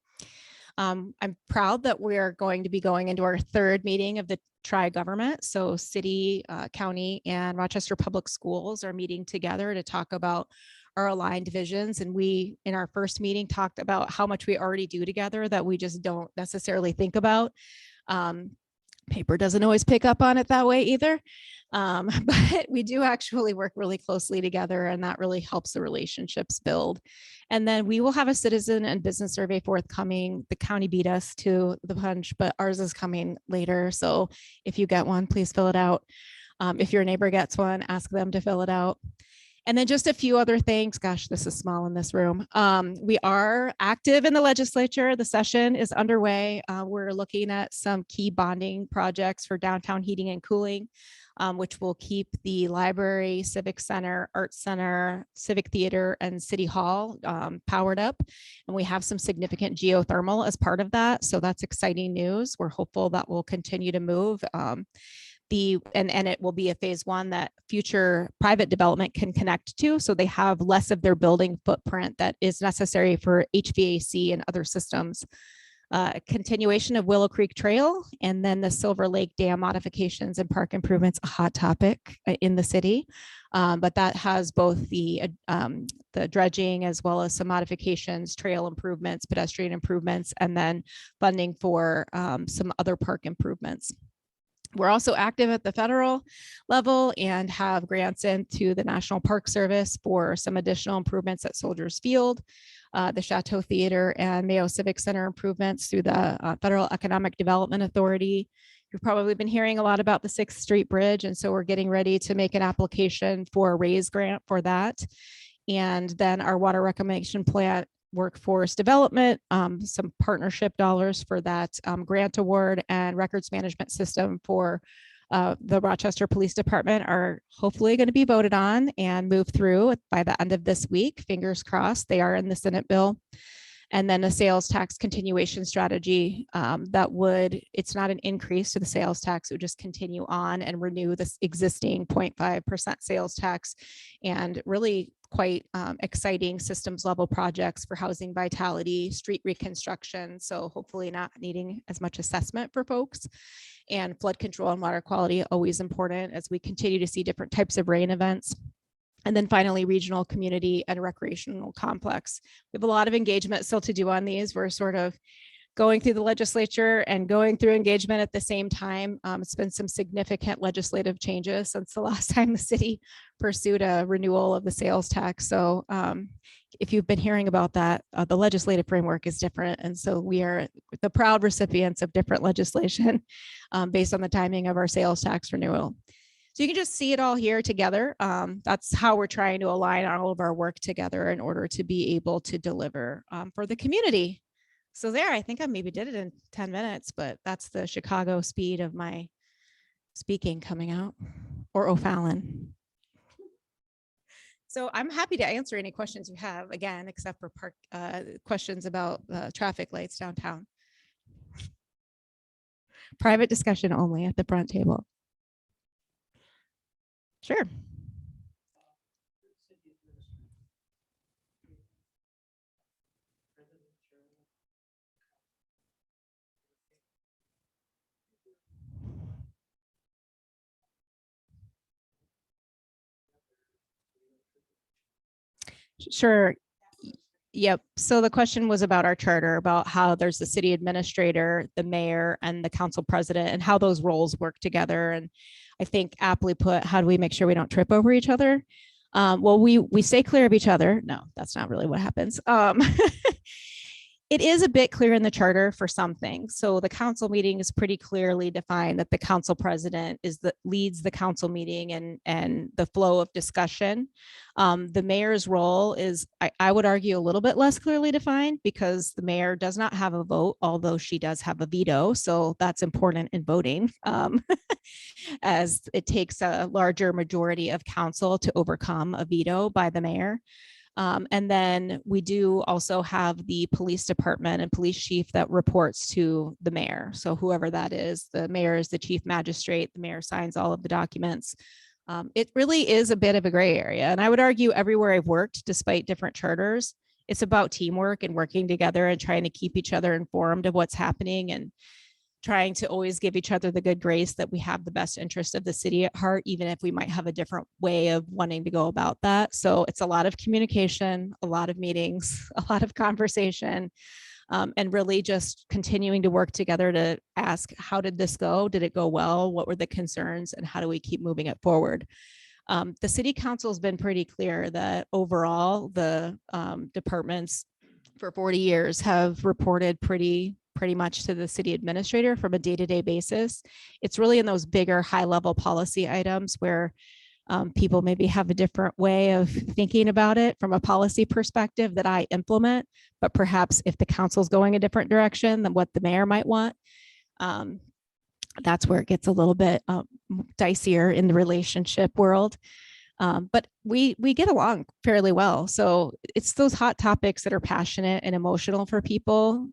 I'm proud that we're going to be going into our 3rd meeting of the tri-government. So city, county, and Rochester Public Schools are meeting together to talk about our aligned visions. And we, in our first meeting, talked about how much we already do together that we just don't necessarily think about. Paper doesn't always pick up on it that way either. But we do actually work really closely together, and that really helps the relationships build. And then we will have a citizen and business survey forthcoming. The county beat us to the punch, but ours is coming later. So if you get one, please fill it out. If your neighbor gets one, ask them to fill it out. And then just a few other things. Gosh, this is small in this room. We are active in the legislature. The session is underway. We're looking at some key bonding projects for downtown heating and cooling, which will keep the library, civic center, arts center, civic theater, and city hall powered up. And we have some significant geothermal as part of that. So that's exciting news. We're hopeful that will continue to move. And it will be a phase 1 that future private development can connect to. So they have less of their building footprint that is necessary for HVAC and other systems. Continuation of Willow Creek Trail, and then the Silver Lake Dam modifications and park improvements, a hot topic in the city. But that has both the dredging as well as some modifications, trail improvements, pedestrian improvements, and then funding for some other park improvements. We're also active at the federal level and have grants into the National Park Service for some additional improvements at Soldiers Field, the Chateau Theater, and Mayo Civic Center improvements through the Federal Economic Development Authority. You've probably been hearing a lot about the 6th Street Bridge, and so we're getting ready to make an application for a RAISE grant for that. And then our water reclamation plant workforce development, some partnership dollars for that grant award, and records management system for the Rochester Police Department are hopefully going to be voted on and move through by the end of this week. Fingers crossed. They are in the Senate bill. And then a sales tax continuation strategy it's not an increase to the sales tax, it would just continue on and renew this existing 0.5% sales tax, and really quite exciting systems level projects for housing vitality, street reconstruction. So hopefully not needing as much assessment for folks, and flood control and water quality, always important as we continue to see different types of rain events. And then finally, regional community and recreational complex. We have a lot of engagement still to do on these. We're sort of going through the legislature and going through engagement at the same time. It's been some significant legislative changes since the last time the city pursued a renewal of the sales tax. So if you've been hearing about that, the legislative framework is different. And so we are the proud recipients of different legislation based on the timing of our sales tax renewal. So you can just see it all here together. That's how we're trying to align all of our work together in order to be able to deliver for the community. So there, I think I maybe did it in 10 minutes, but that's the Chicago speed of my speaking coming out, or O'Fallon. So I'm happy to answer any questions you have, again, except for questions about traffic lights downtown. Private discussion only at the front table. Sure. Sure. Yep. So the question was about our charter, about how there's the city administrator, the mayor, and the council president, and how those roles work together. And I think aptly put, how do we make sure we don't trip over each other? Well, we stay clear of each other. No, that's not really what happens. It is a bit clear in the charter for some things. So the council meeting is pretty clearly defined that the council president leads the council meeting and the flow of discussion. The mayor's role is, I would argue, a little bit less clearly defined because the mayor does not have a vote, although she does have a veto. So that's important in voting, as it takes a larger majority of council to overcome a veto by the mayor. And then we do also have the police department and police chief that reports to the mayor. So whoever that is, the mayor is the chief magistrate, the mayor signs all of the documents. It really is a bit of a gray area. And I would argue everywhere I've worked, despite different charters, it's about teamwork and working together and trying to keep each other informed of what's happening and trying to always give each other the good grace that we have the best interest of the city at heart, even if we might have a different way of wanting to go about that. So it's a lot of communication, a lot of meetings, a lot of conversation, and really just continuing to work together to ask, how did this go? Did it go well? What were the concerns? And how do we keep moving it forward? The city council has been pretty clear that overall the departments for 40 years have reported pretty much to the city administrator from a day-to-day basis. It's really in those bigger high-level policy items where people maybe have a different way of thinking about it from a policy perspective that I implement, but perhaps if the council's going a different direction than what the mayor might want, that's where it gets a little bit dicier in the relationship world. But we get along fairly well. So it's those hot topics that are passionate and emotional for people.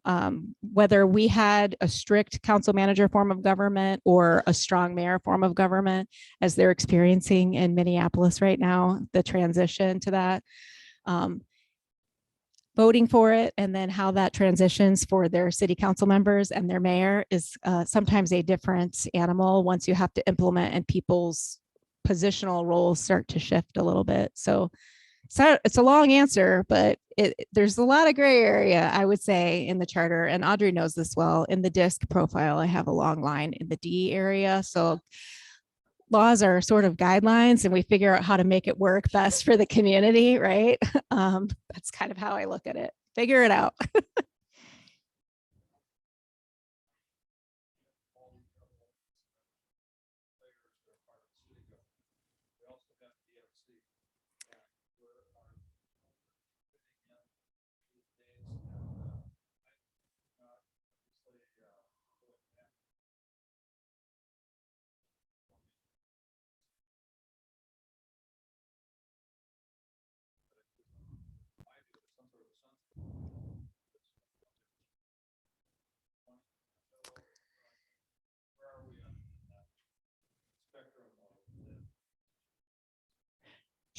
Whether we had a strict council manager form of government or a strong mayor form of government, as they're experiencing in Minneapolis right now, the transition to that, voting for it, and then how that transitions for their city council members and their mayor is sometimes a different animal once you have to implement and people's positional roles start to shift a little bit. So it's a long answer, but there's a lot of gray area, I would say, in the charter. And Audrey knows this well. In the DISC profile, I have a long line in the D area. So laws are sort of guidelines and we figure out how to make it work best for the community, right? That's kind of how I look at it. Figure it out.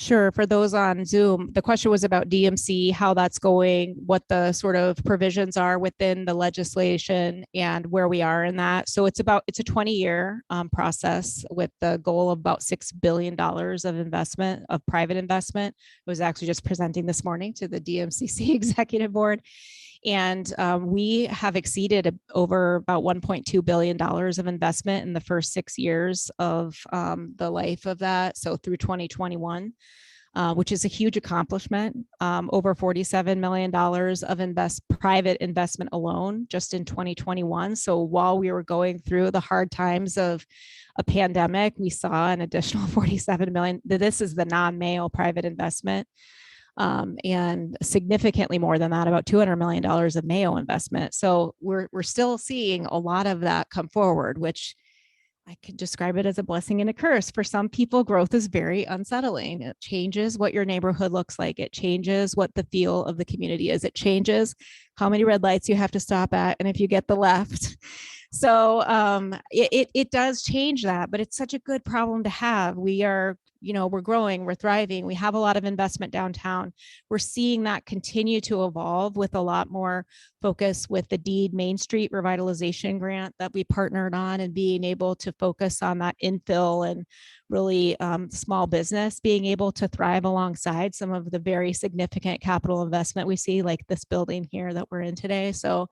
Sure. For those on Zoom, the question was about DMC, how that's going, what the sort of provisions are within the legislation and where we are in that. So it's a 20-year process with the goal of about $6 billion of investment, of private investment. I was actually just presenting this morning to the DMCC executive board. And we have exceeded over about $1.2 billion of investment in the first 6 years of the life of that. So through 2021. Which is a huge accomplishment. Over $47 million of private investment alone just in 2021. So while we were going through the hard times of a pandemic, we saw an additional 47 million. This is the non-Mayo private investment. And significantly more than that, about $200 million of Mayo investment. So we're still seeing a lot of that come forward, which I could describe it as a blessing and a curse. For some people, growth is very unsettling. It changes what your neighborhood looks like. It changes what the feel of the community is. It changes how many red lights you have to stop at and if you get the left. So it does change that, but it's such a good problem to have. We are, we're growing, we're thriving. We have a lot of investment downtown. We're seeing that continue to evolve with a lot more focus with the Deed Main Street revitalization grant that we partnered on, and being able to focus on that infill and really small business being able to thrive alongside some of the very significant capital investment we see, like this building here that we're in today. So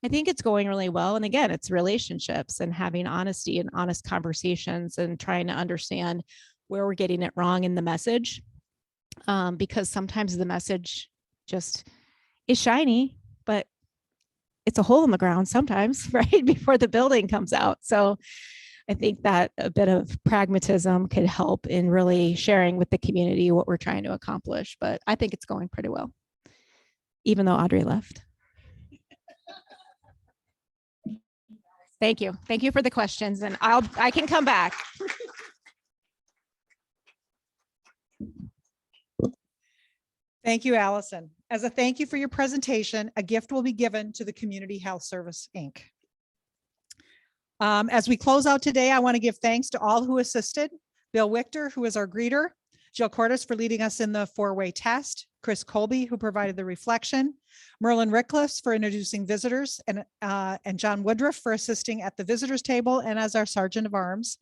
I think it's going really well. And again, it's relationships and having honesty and honest conversations and trying to understand where we're getting it wrong in the message. Because sometimes the message just is shiny, but it's a hole in the ground sometimes, right? Before the building comes out. So I think that a bit of pragmatism could help in really sharing with the community what we're trying to accomplish. But I think it's going pretty well, even though Audrey left. Thank you. Thank you for the questions, and I can come back. Thank you, Allison. As a thank you for your presentation, a gift will be given to the Community Health Service, Inc. As we close out today, I want to give thanks to all who assisted. Bill Wichter, who is our greeter, Jill Cordes for leading us in the four-way test, Chris Colby, who provided the reflection, Merlin Rickliffs for introducing visitors, and John Woodruff for assisting at the visitors table and as our Sergeant of Arms.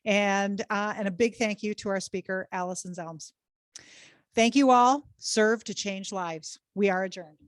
And a big thank you to our speaker, Allison Zelms. Thank you all. Serve to change lives. We are adjourned.